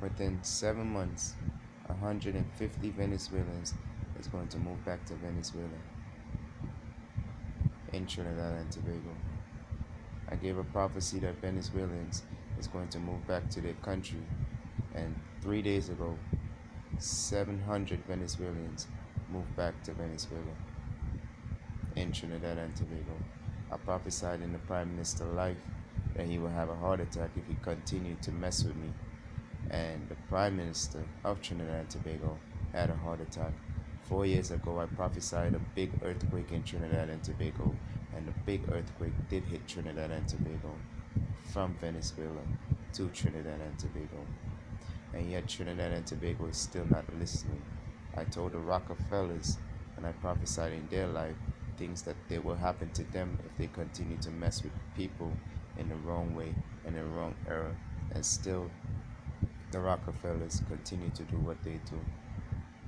Within 7 months, 150 Venezuelans is going to move back to Venezuela in Trinidad and Tobago. I gave a prophecy that Venezuelans is going to move back to their country, and 3 days ago, 700 Venezuelans moved back to Venezuela in Trinidad and Tobago. I prophesied in the Prime Minister's life that he will have a heart attack if he continued to mess with me. And the Prime Minister of Trinidad and Tobago had a heart attack. 4 years ago, I prophesied a big earthquake in Trinidad and Tobago, and the big earthquake did hit Trinidad and Tobago from Venezuela to Trinidad and Tobago. And yet Trinidad and Tobago is still not listening. I told the Rockefellers, and I prophesied in their life, things that they will happen to them if they continue to mess with people in the wrong way, in the wrong era. And still, the Rockefellers continue to do what they do.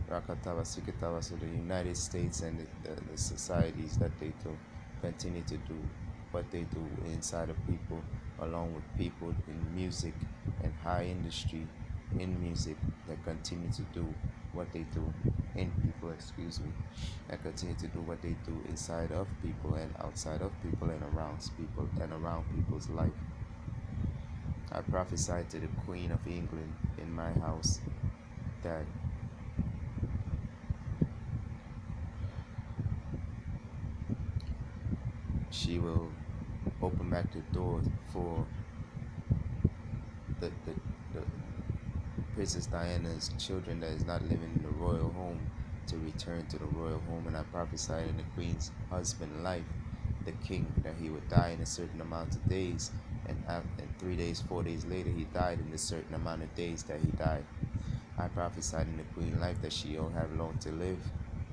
Rakatawa Sikitawa, so the United States and the societies that they do continue to do what they do inside of people, along with people in music and high industry in music that continue to do what they do in people, that continue to do what they do inside of people and outside of people and around people's life. I prophesied to the Queen of England in my house that she will open back the door for the Princess Diana's children that is not living in the royal home to return to the royal home. And I prophesied in the Queen's husband life, the king, that he would die in a certain amount of days, and 3 days, 4 days later, he died in a certain amount of days that he died. I prophesied in the Queen life that she'll have long to live.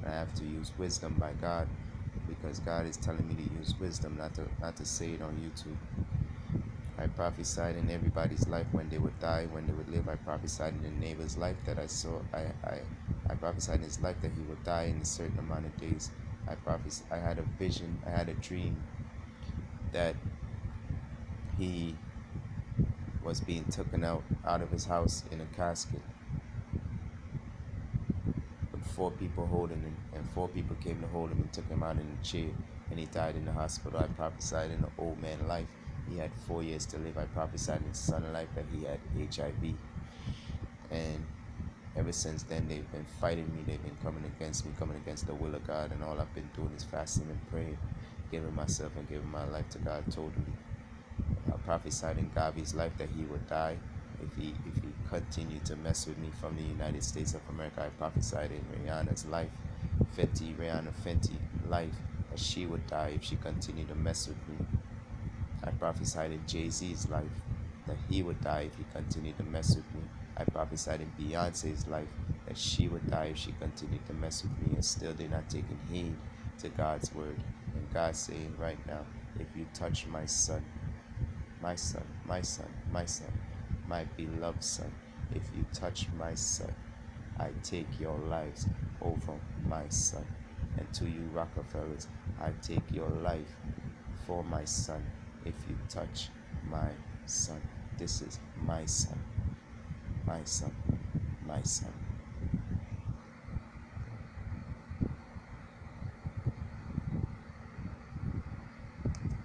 I have to use wisdom by God, because God is telling me to use wisdom, not to say it on YouTube. I prophesied in everybody's life when they would die, when they would live. I prophesied in the neighbor's life that I saw. I prophesied in his life that he would die in a certain amount of days. I had a vision, I had a dream that he was being taken out of his house in a casket with 4 people holding him, and 4 people came to hold him and took him out in a chair, and he died in the hospital. I prophesied in the old man life he had 4 years to live. I prophesied in his son life that he had HIV, and ever since then they've been fighting me. They've been coming against the will of God, and all I've been doing is fasting and praying, giving myself and giving my life to God totally. I prophesied in Gavi's life that he would die if he continued to mess with me from the United States of America. I prophesied in Rihanna's life, Rihanna Fenty life, that she would die if she continued to mess with me. I prophesied in Jay-Z's life that he would die if he continued to mess with me. I prophesied in Beyonce's life that she would die if she continued to mess with me, and still they're not taking heed to God's word. And God's saying right now, if you touch my son, my son, my son, my son, my beloved son, if you touch my son, I take your lives over my son. And to you Rockefellers, I take your life for my son if you touch my son. This is my son, my son, my son.